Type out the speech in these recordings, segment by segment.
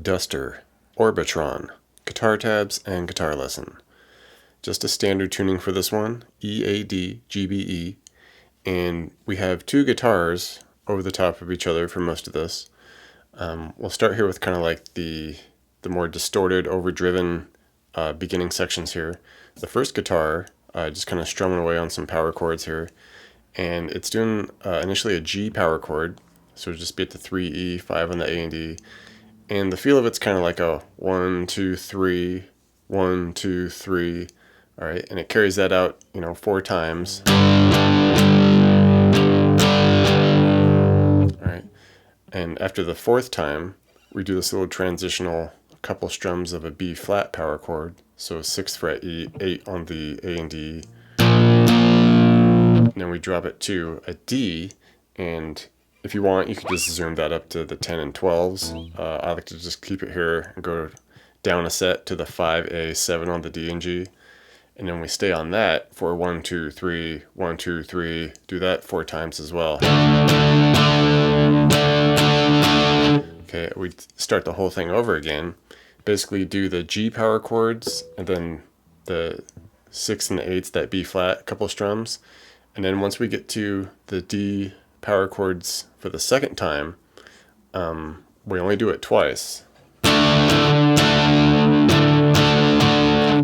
Duster, Orbitron, guitar tabs, and guitar lesson. Just a standard tuning for this one, E, A, D, G, B, E, and we have two guitars over the top of each other for most of this. We'll start here with kind of like the more distorted, overdriven beginning sections here. The first guitar, just kind of strumming away on some power chords here, and it's doing initially a G power chord, so just be at the 3 E, 5 on the A and D, and the feel of it's kind of like a 1, 2, 3, 1, 2, 3. All right, and it carries that out, 4 times. All right, and after the 4th time, we do this little transitional couple strums of a B flat power chord. So 6th fret E, 8 on the A and D. And then we drop it to a D, and if you want, you can just zoom that up to the 10 and 12s. I like to just keep it here and go down a set to the 5A, 7 on the D and G. And then we stay on that for 1, 2, 3, 1, 2, 3. Do that 4 times as well. Okay, we start the whole thing over again. Basically do the G power chords and then the 6th and the 8th, that B flat, a couple strums. And then once we get to the D power chords for the 2nd time, we only do it twice.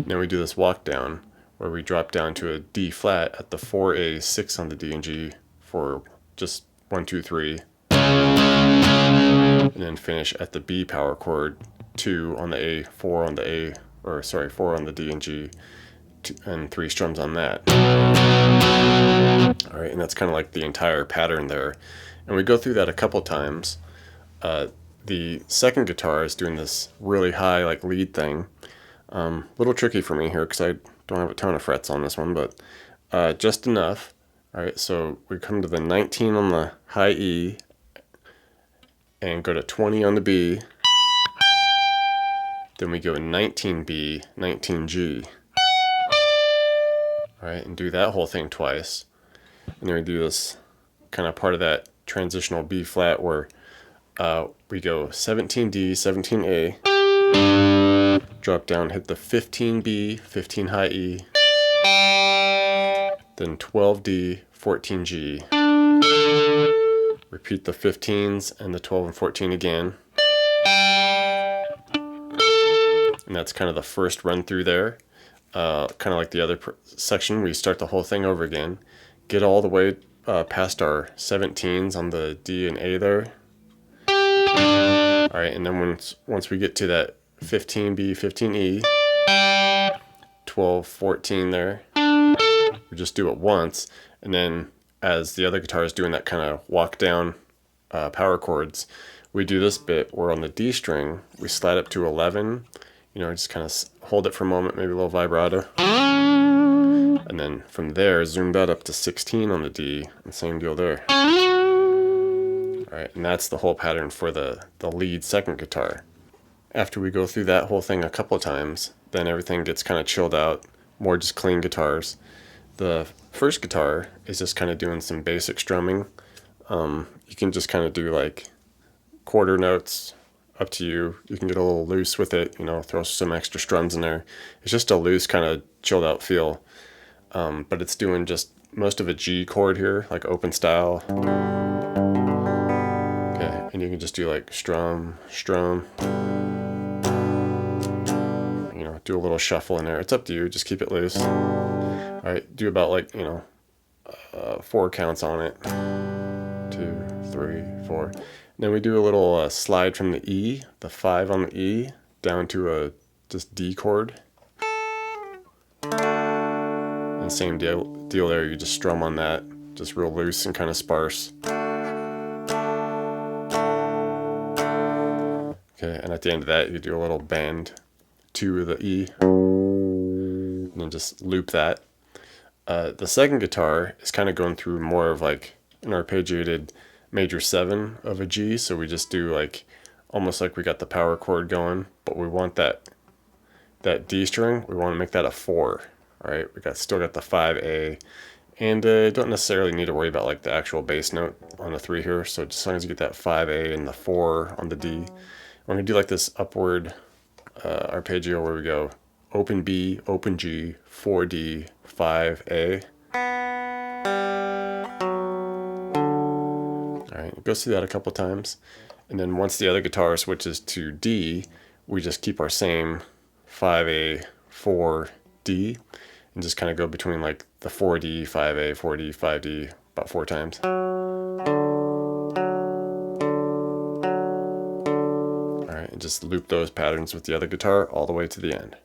Then we do this walk down where we drop down to a D flat at the 4A, 6 on the D and G for just 1, 2, 3. And then finish at the B power chord, 2 on the A, 4 on the A, 4 on the D and G, and 3 strums on that. All right, and that's kind of like the entire pattern there. And we go through that a couple times. The second guitar is doing this really high like lead thing. Little tricky for me here because I don't have a ton of frets on this one, but just enough. All right, so we come to the 19 on the high E and go to 20 on the B. Then we go 19B, 19G. All right, and do that whole thing twice. And then we do this kind of part of that transitional B flat where we go 17D, 17A, drop down, hit the 15B, 15 high E, then 12D, 14G. Repeat the 15s and the 12 and 14 again. And that's kind of the first run through there. Kind of like the other section, we start the whole thing over again. Get all the way past our 17s on the D and A there. All right, and then once we get to that 15B, 15E, 12, 14 there, we just do it once, and then as the other guitar is doing that kind of walk down power chords, we do this bit where on the D string, we slide up to 11, just kind of hold it for a moment, maybe a little vibrato. And then from there, zoom that up to 16 on the D, and same deal there. All right, and that's the whole pattern for the lead second guitar. After we go through that whole thing a couple times, then everything gets kind of chilled out, more just clean guitars. The first guitar is just kind of doing some basic strumming. You can just kind of do like quarter notes, up to you. You can get a little loose with it, throw some extra strums in there. It's just a loose kind of chilled out feel. But it's doing just most of a G chord here, like open style. Okay, and you can just do like strum, do a little shuffle in there. It's up to you, just keep it loose. All right, do about like, 4 counts on it. 2, 3, 4. Then we do a little slide from the E, the 5 on the E, down to a just D chord. And same deal there, you just strum on that, just real loose and kind of sparse. Okay, and at the end of that, you do a little bend to the E, and then just loop that. The second guitar is kind of going through more of like an arpeggiated major 7 of a G, so we just do like almost like we got the power chord going, but we want that D string, we want to make that a 4. All right, still got the 5A, and don't necessarily need to worry about like the actual bass note on the 3 here. So just as long as you get that 5A and the 4 on the D, We're going to do like this upward arpeggio where we go open B, open G, 4D, 5A. All right, it goes through that a couple times. And then once the other guitar switches to D, we just keep our same 5A, 4D, and just kind of go between like the 4D, 5A, 4D, 5D about 4 times. All right, and just loop those patterns with the other guitar all the way to the end.